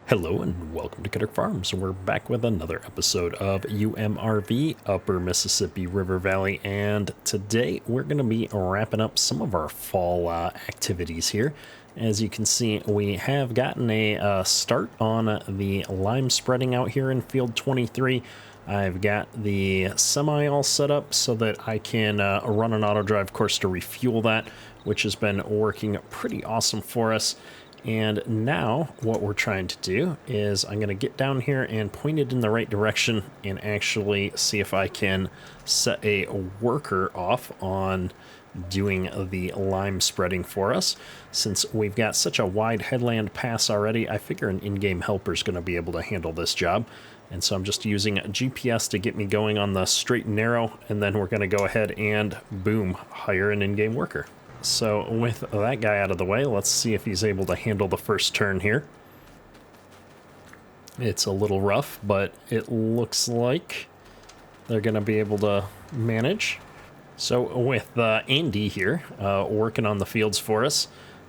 Hello and welcome to Cutter Farms. We're back with another episode of UMRV, Upper Mississippi River Valley, and today we're going to be wrapping up some of our fall activities here. As you can see, we have gotten a start on the lime spreading out here in field 23. I've got the semi all set up so that I can run an auto drive course to refuel that, which has been working pretty awesome for us. And now what we're trying to do is I'm going to get down here and point it in the right direction and actually see if I can set a worker off on doing the lime spreading for us. Since we've got such a wide headland pass already, I figure an in-game helper is going to be able to handle this job. And so I'm just using a GPS to get me going on the straight and narrow, and then we're going to go ahead and boom, hire an in-game worker. So with that guy out of the way, let's see if he's able to handle the first turn here. It's a little rough, but it looks like they're going to be able to manage. So with Andy here working on the fields for us,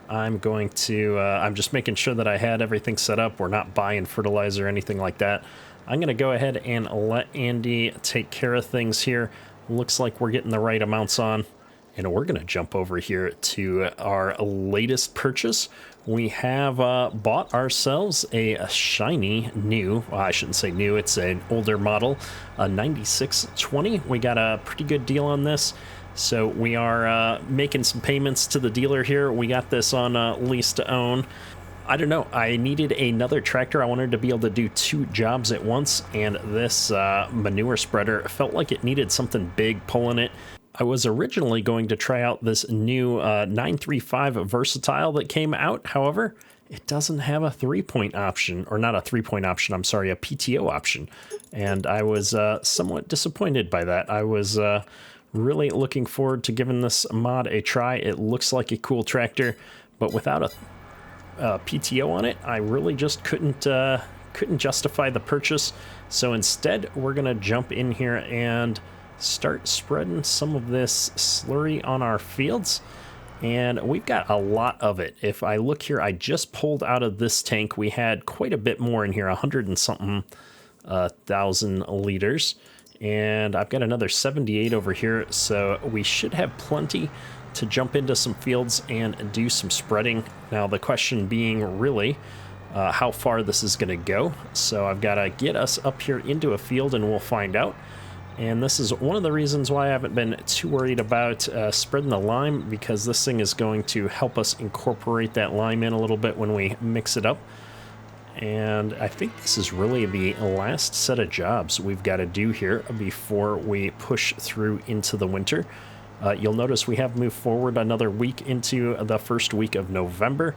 I'm just making sure that I had everything set up. We're not buying fertilizer or anything like that. I'm going to go ahead and let Andy take care of things here. Looks like we're getting the right amounts on. And we're going to jump over here to our latest purchase. We have bought ourselves a shiny new, well, I shouldn't say new, it's an older model, a 9620. We got a pretty good deal on this. So we are making some payments to the dealer here. We got this on lease to own. I don't know, I needed another tractor. I wanted to be able to do two jobs at once. And this manure spreader felt like it needed something big pulling it. I was originally going to try out this new 935 Versatile that came out. However, it doesn't have a 3-point option, or not a 3-point option, I'm sorry, a PTO option. And I was somewhat disappointed by that. I was really looking forward to giving this mod a try. It looks like a cool tractor, but without a PTO on it, I really just couldn't justify the purchase. So instead, we're going to jump in here and start spreading some of this slurry on our fields, and we've got a lot of it. If I look here, I just pulled out of this tank. We had quite a bit more in here, 100 and something thousand liters, and I've got another 78 over here, so we should have plenty to jump into some fields and do some spreading. Now the question being really how far this is going to go. So I've got to get us up here into a field and we'll find out. And this is one of the reasons why I haven't been too worried about spreading the lime, because this thing is going to help us incorporate that lime in a little bit when we mix it up. And I think this is really the last set of jobs we've got to do here before we push through into the winter. You'll notice we have moved forward another week into the first week of November.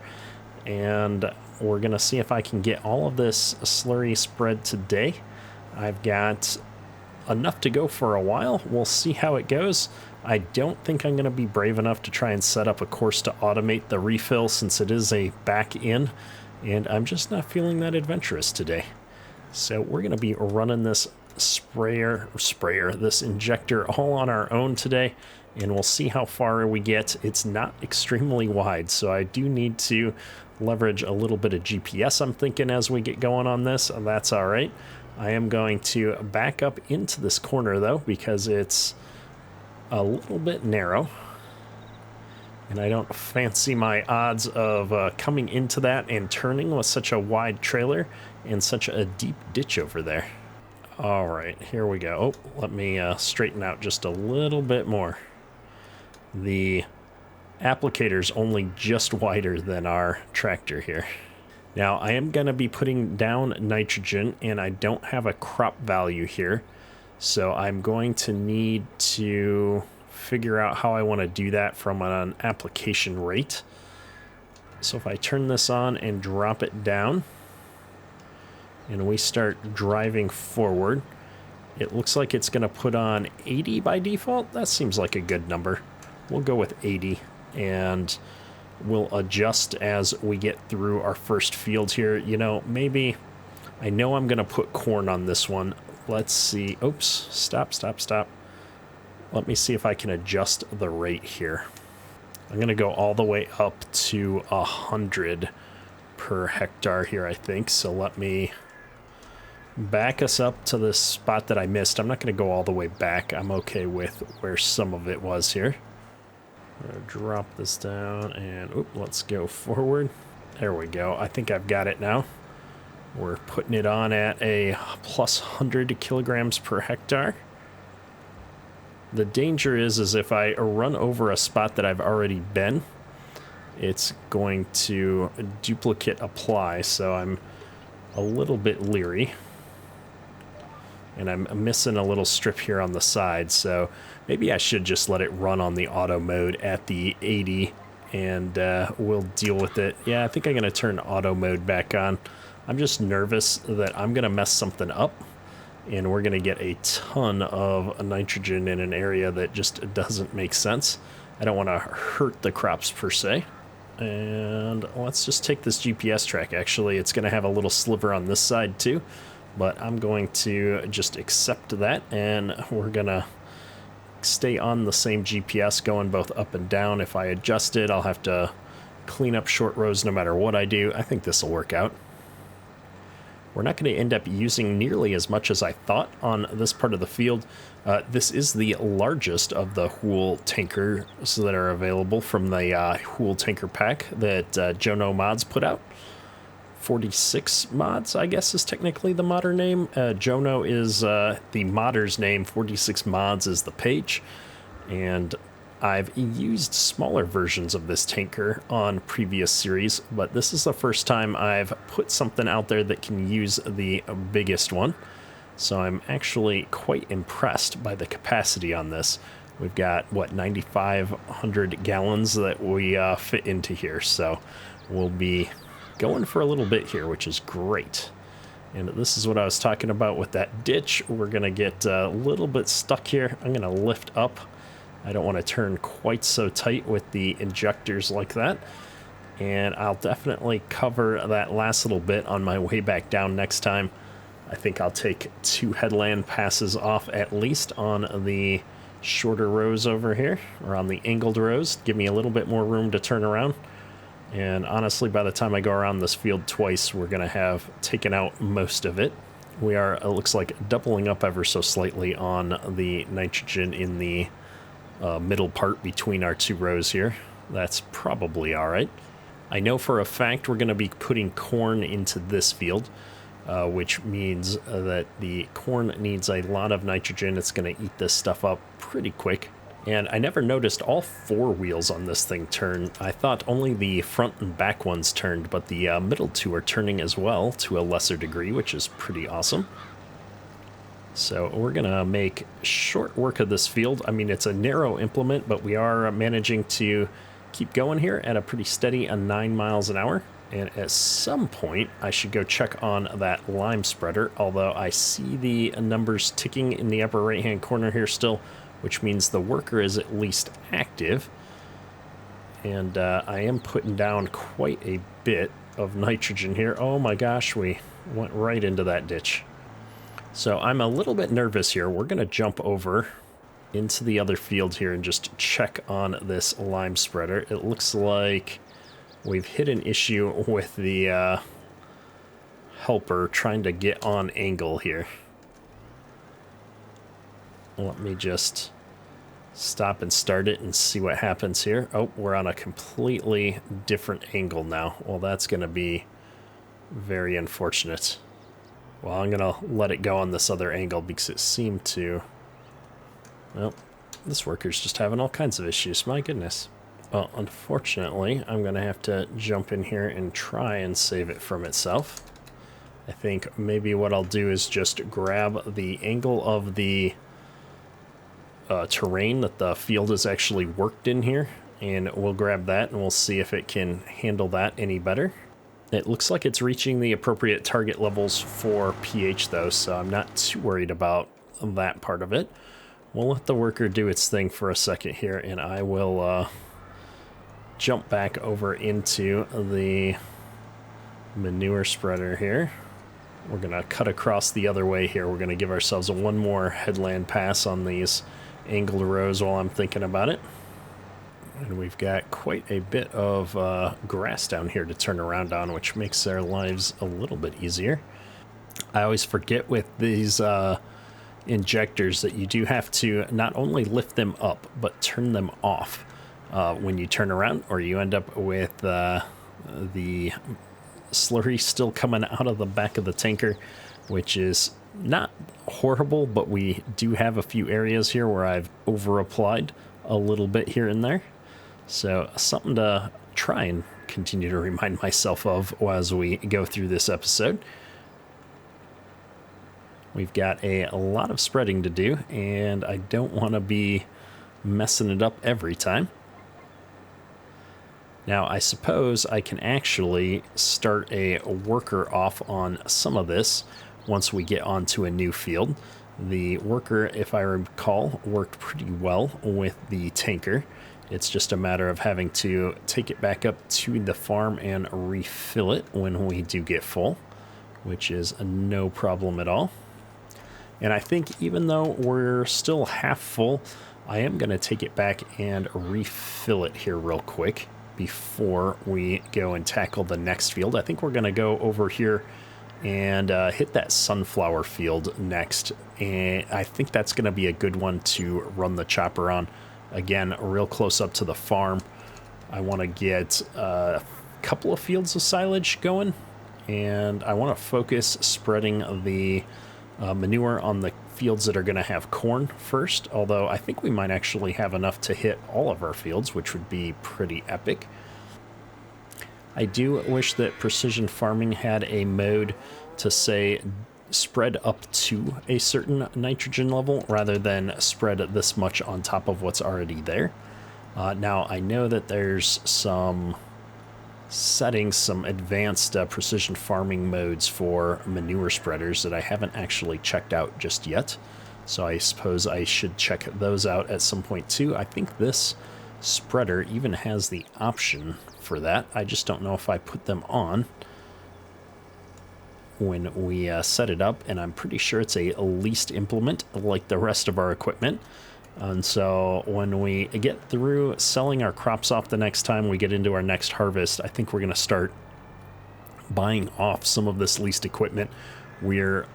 And we're going to see if I can get all of this slurry spread today. I've got enough to go for a while. We'll see how it goes. I don't think I'm going to be brave enough to try and set up a course to automate the refill, since it is a back in, and I'm just not feeling that adventurous today. So we're going to be running this this injector all on our own today, and we'll see how far we get. It's not extremely wide, so I do need to leverage a little bit of GPS, I'm thinking, as we get going on this, and that's all right. I am going to back up into this corner, though, because it's a little bit narrow. And I don't fancy my odds of coming into that and turning with such a wide trailer and such a deep ditch over there. All right, here we go. Oh, let me straighten out just a little bit more. The applicator's only just wider than our tractor here. Now, I am going to be putting down nitrogen, and I don't have a crop value here, so I'm going to need to figure out how I want to do that from an application rate. So if I turn this on and drop it down, and we start driving forward, it looks like it's going to put on 80 by default. That seems like a good number. We'll go with 80, and we'll adjust as we get through our first field here. You know, maybe, I know I'm going to put corn on this one. Let's see. Oops, stop. Let me see if I can adjust the rate here. I'm going to go all the way up to 100%. per hectare here, I think. So let me back us up to this spot that I missed. I'm not going to go all the way back. I'm okay with where some of it was here. I'm going to drop this down and let's go forward. There we go. I think I've got it now. We're putting it on at a plus 100 kilograms per hectare. The danger is if I run over a spot that I've already been, it's going to duplicate apply, so I'm a little bit leery. And I'm missing a little strip here on the side, so maybe I should just let it run on the auto mode at the 80, and we'll deal with it. Yeah, I think I'm going to turn auto mode back on. I'm just nervous that I'm going to mess something up, and we're going to get a ton of nitrogen in an area that just doesn't make sense. I don't want to hurt the crops per se. And let's just take this GPS track. Actually, it's going to have a little sliver on this side too, but I'm going to just accept that, and we're going to stay on the same GPS going both up and down. If I adjust it, I'll have to clean up short rows no matter what I do. I think this will work out. We're not going to end up using nearly as much as I thought on this part of the field. This is the largest of the Hool tankers that are available from the Hool tanker pack that Jono Mods put out. 46 mods, I guess, is technically the modder name. Jono is the modder's name. 46 mods is the page. And I've used smaller versions of this tanker on previous series, but this is the first time I've put something out there that can use the biggest one. So I'm actually quite impressed by the capacity on this. We've got, what, 9,500 gallons that we fit into here. So we'll be going for a little bit here, which is great. And this is what I was talking about with that ditch. We're going to get a little bit stuck here. I'm going to lift up. I don't want to turn quite so tight with the injectors like that. And I'll definitely cover that last little bit on my way back down next time. I think I'll take 2 headland passes off at least on the shorter rows over here, or on the angled rows. Give me a little bit more room to turn around. And honestly, by the time I go around this field twice, we're going to have taken out most of it. We are, it looks like, doubling up ever so slightly on the nitrogen in the middle part between our 2 rows here. That's probably all right. I know for a fact we're going to be putting corn into this field, which means that the corn needs a lot of nitrogen. It's going to eat this stuff up pretty quick. And I never noticed all 4 wheels on this thing turn. I thought only the front and back ones turned, but the middle 2 are turning as well to a lesser degree, which is pretty awesome. So we're going to make short work of this field. I mean, it's a narrow implement, but we are managing to keep going here at a pretty steady 9 miles an hour. And at some point, I should go check on that lime spreader, although I see the numbers ticking in the upper right-hand corner here still, which means the worker is at least active. And I am putting down quite a bit of nitrogen here. Oh my gosh, we went right into that ditch. So I'm a little bit nervous here. We're going to jump over into the other field here and just check on this lime spreader. It looks like we've hit an issue with the helper trying to get on angle here. Let me just stop and start it and see what happens here. Oh, we're on a completely different angle now. Well, that's going to be very unfortunate. Well, I'm going to let it go on this other angle because it seemed to... Well, this worker's just having all kinds of issues. My goodness. Well, unfortunately, I'm going to have to jump in here and try and save it from itself. I think maybe what I'll do is just grab the angle of the terrain that the field is actually worked in here, and we'll grab that and we'll see if it can handle that any better. It looks like it's reaching the appropriate target levels for pH though, so I'm not too worried about that part of it. We'll let the worker do its thing for a second here, and I will jump back over into the manure spreader here. We're going to cut across the other way here. We're going to give ourselves one more headland pass on these angled rows while I'm thinking about it. And we've got quite a bit of grass down here to turn around on, which makes our lives a little bit easier. I always forget with these injectors that you do have to not only lift them up, but turn them off when you turn around, or you end up with the slurry still coming out of the back of the tanker, which is not horrible, but we do have a few areas here where I've over applied a little bit here and there. So something to try and continue to remind myself of as we go through this episode. We've got a lot of spreading to do, and I don't want to be messing it up every time. Now, I suppose I can actually start a worker off on some of this once we get onto a new field. The worker, if I recall, worked pretty well with the tanker. It's just a matter of having to take it back up to the farm and refill it when we do get full, which is no problem at all. And I think even though we're still half full, I am going to take it back and refill it here real quick before we go and tackle the next field. I think we're going to go over here and hit that sunflower field next. And I think that's going to be a good one to run the chopper on. Again, real close up to the farm. I want to get a couple of fields of silage going, and I want to focus spreading the manure on the fields that are going to have corn first, although I think we might actually have enough to hit all of our fields, which would be pretty epic. I do wish that precision farming had a mode to say spread up to a certain nitrogen level rather than spread this much on top of what's already there. Now, I know that there's some settings, some advanced precision farming modes for manure spreaders that I haven't actually checked out just yet. So I suppose I should check those out at some point too. I think this spreader even has the option for that. I just don't know if I put them on when we set it up, and I'm pretty sure it's a leased implement like the rest of our equipment. And so when we get through selling our crops off the next time we get into our next harvest, I think we're going to start buying off some of this leased equipment. We're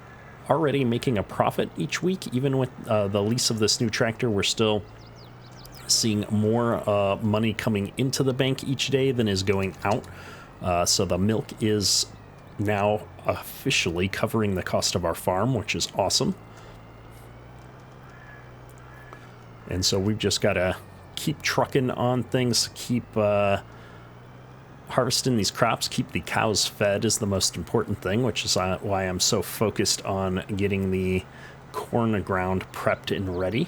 already making a profit each week. Even with the lease of this new tractor, we're still seeing more money coming into the bank each day than is going out. So the milk is now officially covering the cost of our farm, which is awesome. And so we've just got to keep trucking on things, keep harvesting these crops, keep the cows fed is the most important thing, which is why I'm so focused on getting the corn ground prepped and ready.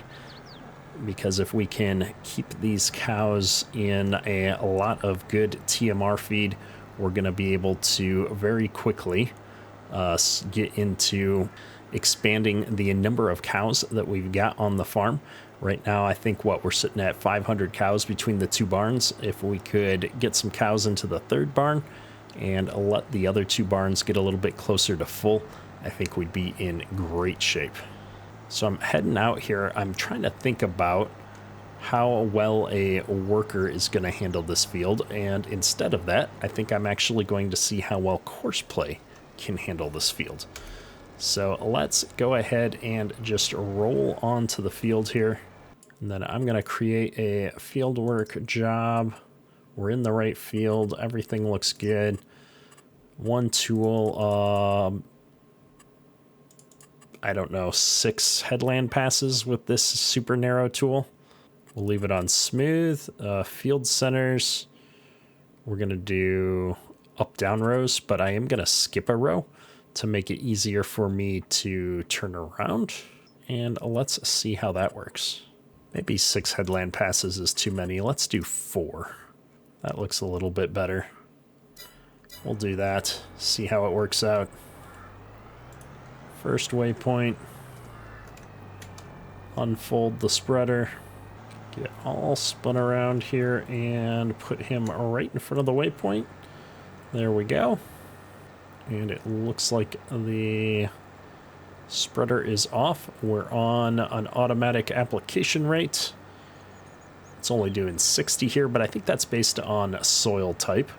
Because if we can keep these cows in a lot of good TMR feed, we're going to be able to very quickly get into expanding the number of cows that we've got on the farm. Right now, I think we're sitting at 500 cows between the two barns. If we could get some cows into the third barn and let the other two barns get a little bit closer to full, I think we'd be in great shape. So I'm heading out here. I'm trying to think about how well a worker is going to handle this field. And instead of that, I think I'm actually going to see how well Courseplay can handle this field. So let's go ahead and just roll onto the field here. And then I'm going to create a field work job. We're in the right field. Everything looks good. One tool, I don't know, 6 headland passes with this super narrow tool. We'll leave it on smooth. Field centers, we're going to do up-down rows, but I am going to skip a row to make it easier for me to turn around. And let's see how that works. Maybe 6 headland passes is too many. Let's do 4. That looks a little bit better. We'll do that. See how it works out. First waypoint. Unfold the spreader. Get all spun around here and put him right in front of the waypoint. There we go. And it looks like the spreader is off. We're on an automatic application rate. Let's it's only doing 60 here, but I think that's based on soil type.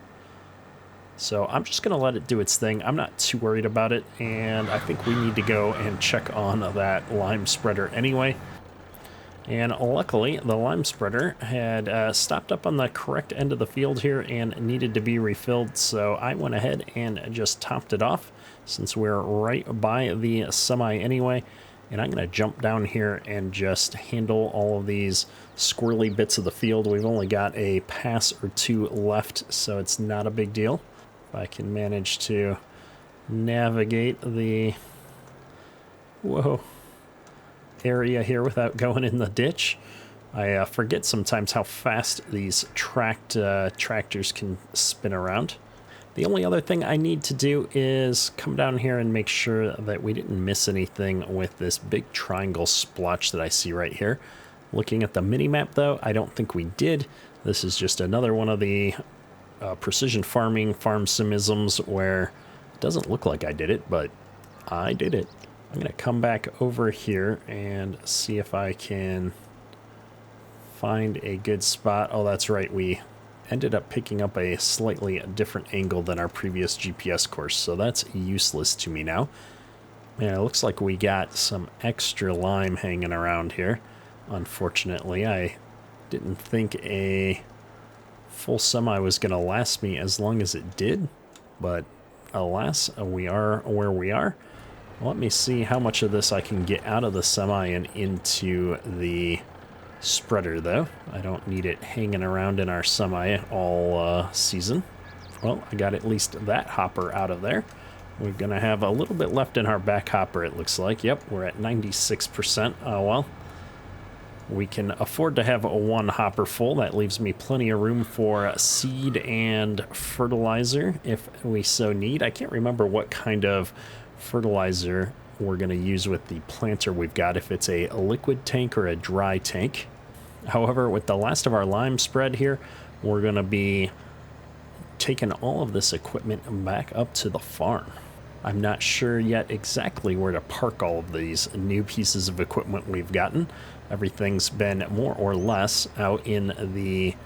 So I'm just going to let it do its thing. I'm not too worried about it, and I think we need to go and check on that lime spreader anyway. And luckily, the lime spreader had stopped up on the correct end of the field here and needed to be refilled, so I went ahead and just topped it off since we're right by the semi anyway. And I'm going to jump down here and just handle all of these squirrely bits of the field. We've only got a pass or two left, so it's not a big deal. If I can manage to navigate the area here without going in the ditch. I forget sometimes how fast these tractors can spin around. The only other thing I need to do is come down here and make sure that we didn't miss anything with this big triangle splotch that I see right here. Looking at the mini-map though, I don't think we did. This is just another one of the precision farming farm simisms where it doesn't look like I did it, but I did it. I'm going to come back over here and see if I can find a good spot. Oh, that's right. We ended up picking up a slightly different angle than our previous GPS course, so that's useless to me now. Man, it looks like we got some extra lime hanging around here. Unfortunately, I didn't think a full semi was going to last me as long as it did, but alas, we are where we are. Let me see how much of this I can get out of the semi and into the spreader, though. I don't need it hanging around in our semi all season. Well, I got at least that hopper out of there. We're going to have a little bit left in our back hopper, it looks like. Yep, we're at 96%. Oh, well. We can afford to have one hopper full. That leaves me plenty of room for seed and fertilizer if we so need. I can't remember what kind of fertilizer we're going to use with the planter we've got, if it's a liquid tank or a dry tank. However, with the last of our lime spread here, we're going to be taking all of this equipment back up to the farm. I'm not sure yet exactly where to park all of these new pieces of equipment we've gotten. Everything's been more or less out in the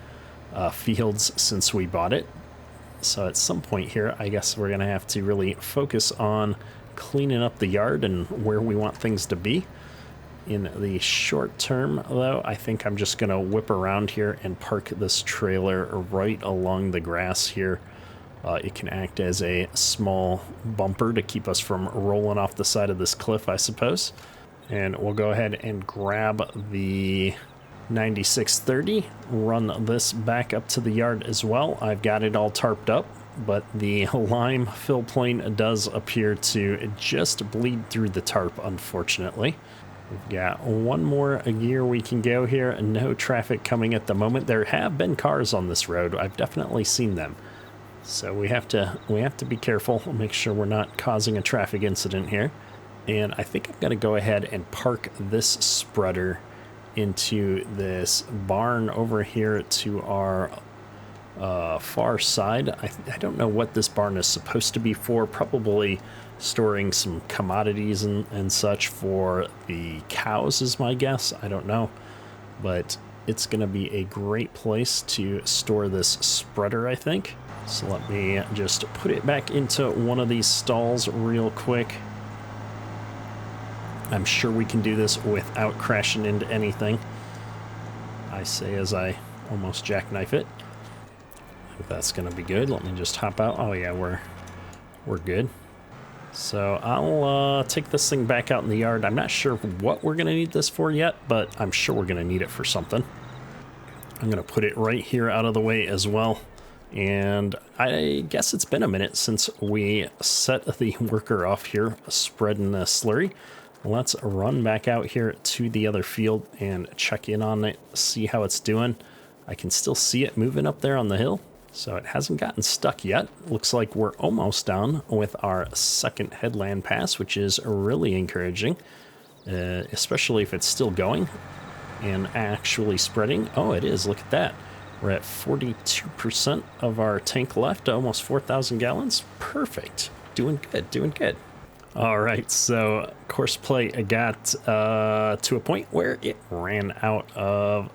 fields since we bought it. So at some point here, I guess we're going to have to really focus on cleaning up the yard and where we want things to be. In the short term, though, I think I'm just going to whip around here and park this trailer right along the grass here. It can act as a small bumper to keep us from rolling off the side of this cliff, I suppose. And we'll go ahead and grab the 9630, run this back up to the yard as well. I've got it all tarped up, but the lime fill plane does appear to just bleed through the tarp, unfortunately. We've got one more gear we can go here. No traffic coming at the moment. There have been cars on this road. I've definitely seen them. So we have to be careful. We'll make sure we're not causing a traffic incident here. And I think I'm going to go ahead and park this spreader into this barn over here to our far side. I don't know what this barn is supposed to be for. Probably storing some commodities and such for the cows is my guess. I don't know. But it's going to be a great place to store this spreader, I think. So let me just put it back into one of these stalls real quick. I'm sure we can do this without crashing into anything. I say as I almost jackknife it. If that's going to be good, let me just hop out. Oh yeah, we're good. So I'll take this thing back out in the yard. I'm not sure what we're going to need this for yet, but I'm sure we're going to need it for something. I'm going to put it right here out of the way as well. And I guess it's been a minute since we set the worker off here spreading the slurry. Let's run back out here to the other field and check in on it, see how it's doing. I can still see it moving up there on the hill, so it hasn't gotten stuck yet. Looks like we're almost done with our second headland pass, which is really encouraging, especially if it's still going and actually spreading. Oh, it is. Look at that. We're at 42% of our tank left, almost 4,000 gallons. Perfect. Doing good, doing good. All right, so Courseplay got to a point where it ran out of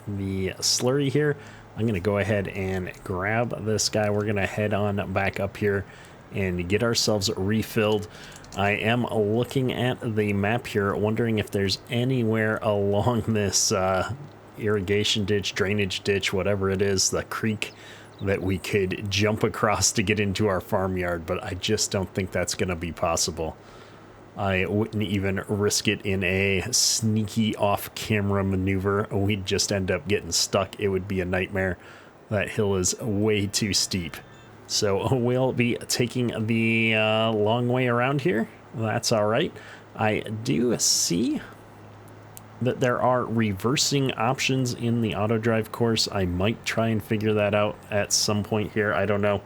the slurry here, I'm going to go ahead and grab this guy. We're going to head on back up here and get ourselves refilled. I am looking at the map here, wondering if there's anywhere along this irrigation ditch, drainage ditch, whatever it is, the creek, that we could jump across to get into our farmyard, but I just don't think that's going to be possible. I wouldn't even risk it in a sneaky off-camera maneuver. We'd just end up getting stuck. It would be a nightmare. That hill is way too steep. So we'll be taking the long way around here. That's all right. I do see that there are reversing options in the auto drive course. I might try and figure that out at some point here. I don't know.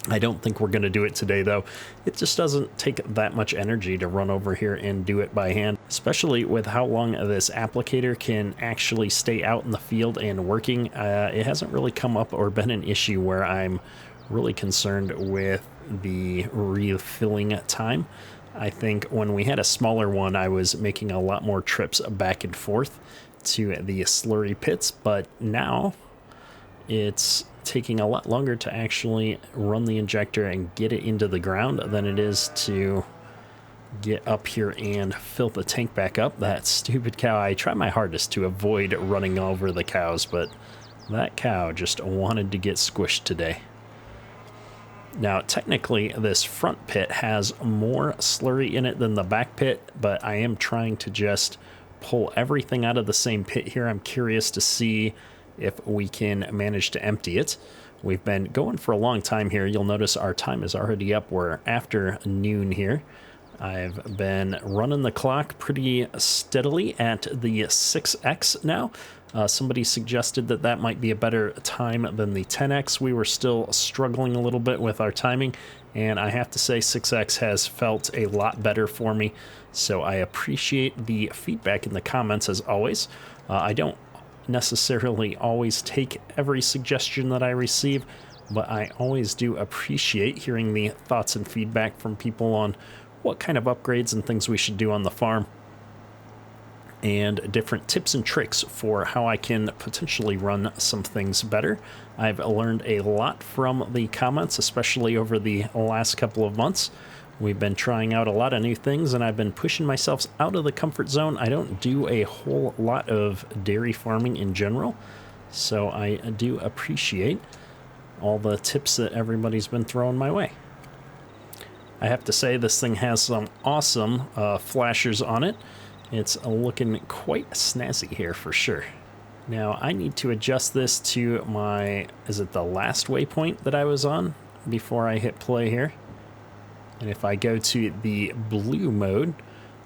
I don't think we're going to do it today, though. It just doesn't take that much energy to run over here and do it by hand, especially with how long this applicator can actually stay out in the field and working. It hasn't really come up or been an issue where I'm really concerned with the refilling time. I think when we had a smaller one, I was making a lot more trips back and forth to the slurry pits, but now it's taking a lot longer to actually run the injector and get it into the ground than it is to get up here and fill the tank back up. That stupid cow, I try my hardest to avoid running over the cows, but that cow just wanted to get squished today. Now, technically, this front pit has more slurry in it than the back pit, but I am trying to just pull everything out of the same pit here. I'm curious to see if we can manage to empty it. We've been going for a long time here. You'll notice our time is already up. We're after noon here. I've been running the clock pretty steadily at the 6x now. Somebody suggested that that might be a better time than the 10x. We were still struggling a little bit with our timing, and I have to say 6x has felt a lot better for me. So I appreciate the feedback in the comments as always. I don't necessarily always take every suggestion that I receive, but I always do appreciate hearing the thoughts and feedback from people on what kind of upgrades and things we should do on the farm, and different tips and tricks for how I can potentially run some things better. I've learned a lot from the comments, especially over the last couple of months. We've been trying out a lot of new things, and I've been pushing myself out of the comfort zone. I don't do a whole lot of dairy farming in general, so I do appreciate all the tips that everybody's been throwing my way. I have to say, this thing has some awesome flashers on it. It's looking quite snazzy here for sure. Now I need to adjust this to my, is it the last waypoint that I was on before I hit play here? And if I go to the blue mode,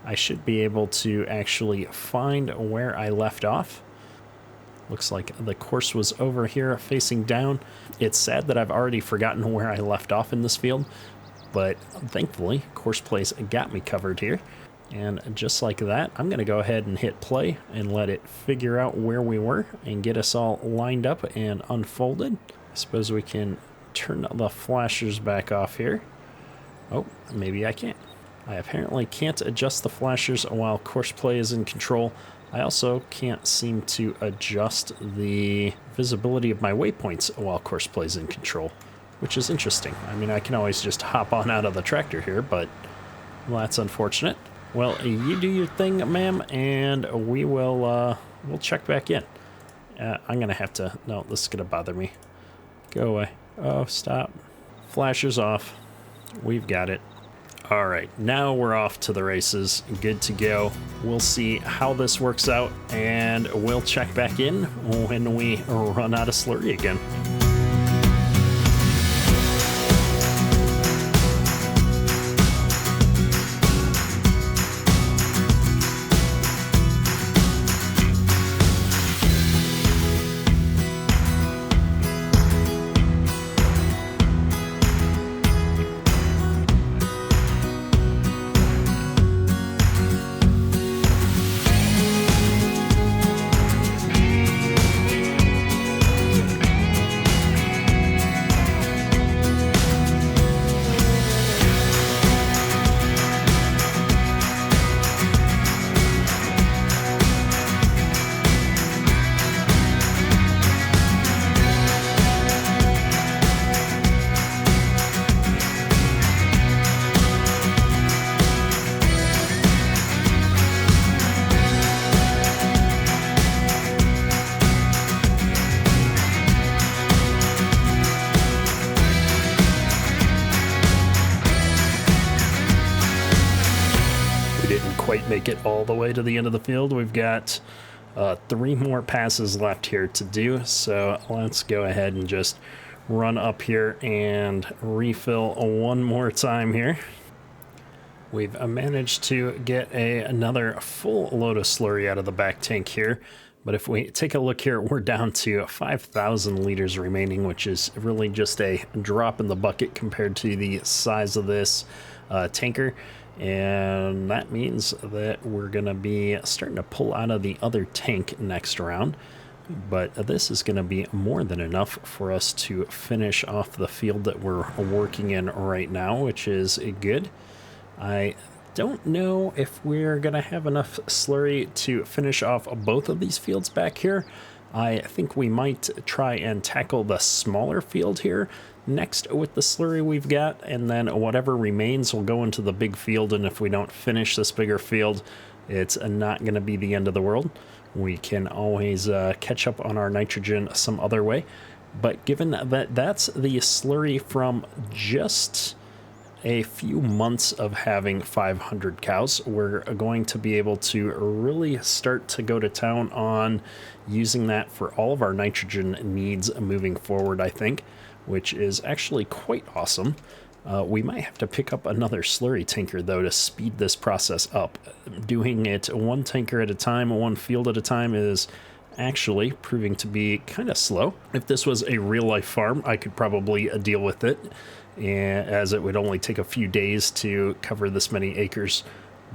I should be able to actually find where I left off. Looks like the course was over here facing down. It's sad that I've already forgotten where I left off in this field, but thankfully Courseplay's got me covered here. And just like that, I'm going to go ahead and hit play and let it figure out where we were and get us all lined up and unfolded. I suppose we can turn the flashers back off here. Oh, maybe I can't. I apparently can't adjust the flashers while Courseplay is in control. I also can't seem to adjust the visibility of my waypoints while Courseplay is in control, which is interesting. I mean, I can always just hop on out of the tractor here, but well, that's unfortunate. Well, you do your thing, ma'am, and we will we'll check back in. I'm gonna have to, no, this is gonna bother me. Go away. Oh, stop. Flashers off. We've got it. All right, now we're off to the races. Good to go. We'll see how this works out, and we'll check back in when we run out of slurry again. didn't quite make it all the way to the end of the field. We've got 3 more passes left here to do, so let's go ahead and just run up here and refill one more time here. We've managed to get another full load of slurry out of the back tank here, but if we take a look here, we're down to 5,000 liters remaining, which is really just a drop in the bucket compared to the size of this tanker. And that means that we're going to be starting to pull out of the other tank next round. But this is going to be more than enough for us to finish off the field that we're working in right now, which is good. I don't know if we're going to have enough slurry to finish off both of these fields back here. I think we might try and tackle the smaller field here next with the slurry we've got, and then whatever remains will go into the big field, and if we don't finish this bigger field, it's not going to be the end of the world. We can always catch up on our nitrogen some other way. But given that that's the slurry from just a few months of having 500 cows, we're going to be able to really start to go to town on using that for all of our nitrogen needs moving forward, I think, which is actually quite awesome. We might have to pick up another slurry tanker, though, to speed this process up. Doing it one tanker at a time, one field at a time, is actually proving to be kind of slow. If this was a real-life farm, I could probably deal with it, as it would only take a few days to cover this many acres.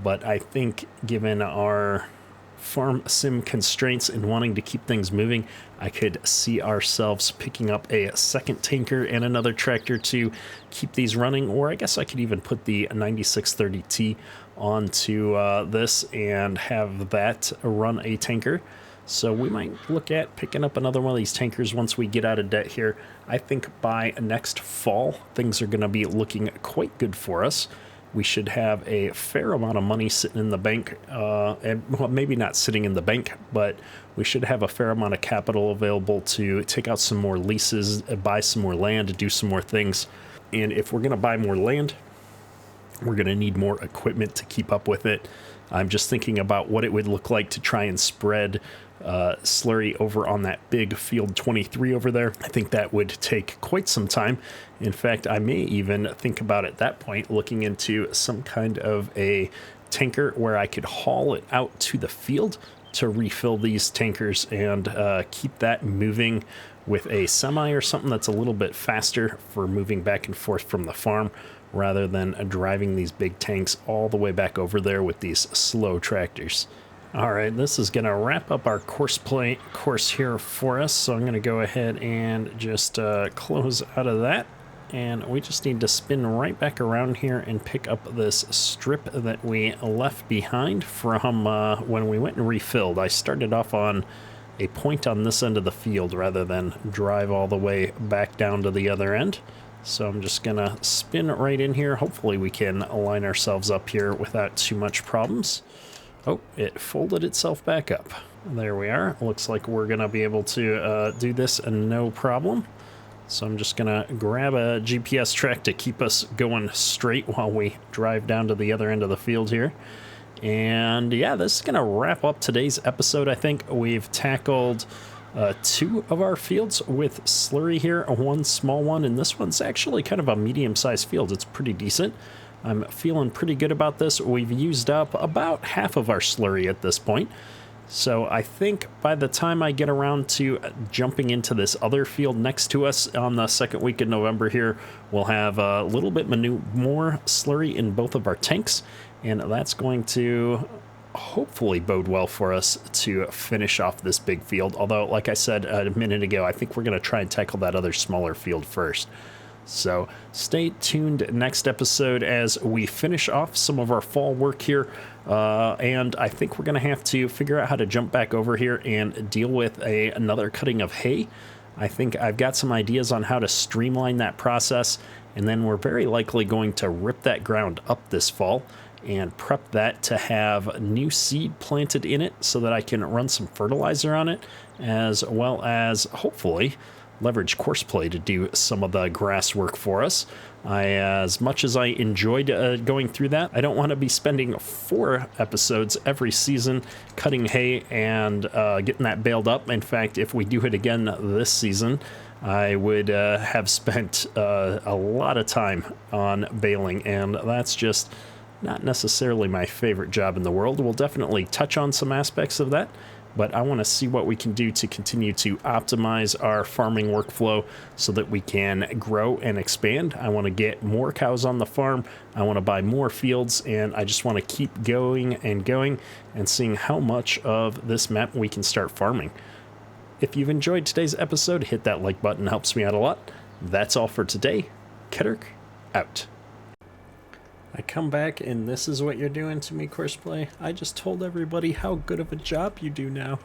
But I think given our farm sim constraints and wanting to keep things moving, I could see ourselves picking up a second tanker and another tractor to keep these running, or I guess I could even put the 9630T onto this and have that run a tanker. So we might look at picking up another one of these tankers once we get out of debt here. I think by next fall, things are going to be looking quite good for us. We should have a fair amount of money sitting in the bank, and well, maybe not sitting in the bank, but we should have a fair amount of capital available to take out some more leases, buy some more land, do some more things. And if we're going to buy more land, we're going to need more equipment to keep up with it. I'm just thinking about what it would look like to try and spread slurry over on that big field 23 over there. I think that would take quite some time. In fact, I may even think about at that point looking into some kind of a tanker where I could haul it out to the field to refill these tankers and keep that moving with a semi or something that's a little bit faster for moving back and forth from the farm, rather than driving these big tanks all the way back over there with these slow tractors. All right, this is going to wrap up our Courseplay course here for us, so I'm going to go ahead and just close out of that, and we just need to spin right back around here and pick up this strip that we left behind from when we went and refilled. I started off on a point on this end of the field rather than drive all the way back down to the other end. So I'm just going to spin right in here. Hopefully we can align ourselves up here without too much problems. Oh, it folded itself back up. There we are. Looks like we're going to be able to do this no problem. So I'm just going to grab a GPS track to keep us going straight while we drive down to the other end of the field here. And yeah, this is going to wrap up today's episode. I think we've tackled 2 of our fields with slurry here, one small one, and this one's actually kind of a medium-sized field. It's pretty decent. I'm feeling pretty good about this. We've used up about half of our slurry at this point. So I think by the time I get around to jumping into this other field next to us on the second week in November here, we'll have a little bit more slurry in both of our tanks, and that's going to hopefully bode well for us to finish off this big field. Although, like I said a minute ago, I think we're going to try and tackle that other smaller field first. So stay tuned next episode as we finish off some of our fall work here. And I think we're going to have to figure out how to jump back over here and deal with another cutting of hay. I think I've got some ideas on how to streamline that process. And then we're very likely going to rip that ground up this fall and prep that to have new seed planted in it so that I can run some fertilizer on it, as well as hopefully leverage Courseplay to do some of the grass work for us. As much as I enjoyed going through that, I don't want to be spending 4 episodes every season cutting hay and getting that baled up. In fact, if we do it again this season, I would have spent a lot of time on baling, and that's just not necessarily my favorite job in the world. We'll definitely touch on some aspects of that, but I want to see what we can do to continue to optimize our farming workflow so that we can grow and expand. I want to get more cows on the farm. I want to buy more fields, and I just want to keep going and seeing how much of this map we can start farming. If you've enjoyed today's episode, hit that like button, helps me out a lot. That's all for today. Kedurk, out. I come back and this is what you're doing to me, Courseplay. I just told everybody how good of a job you do now.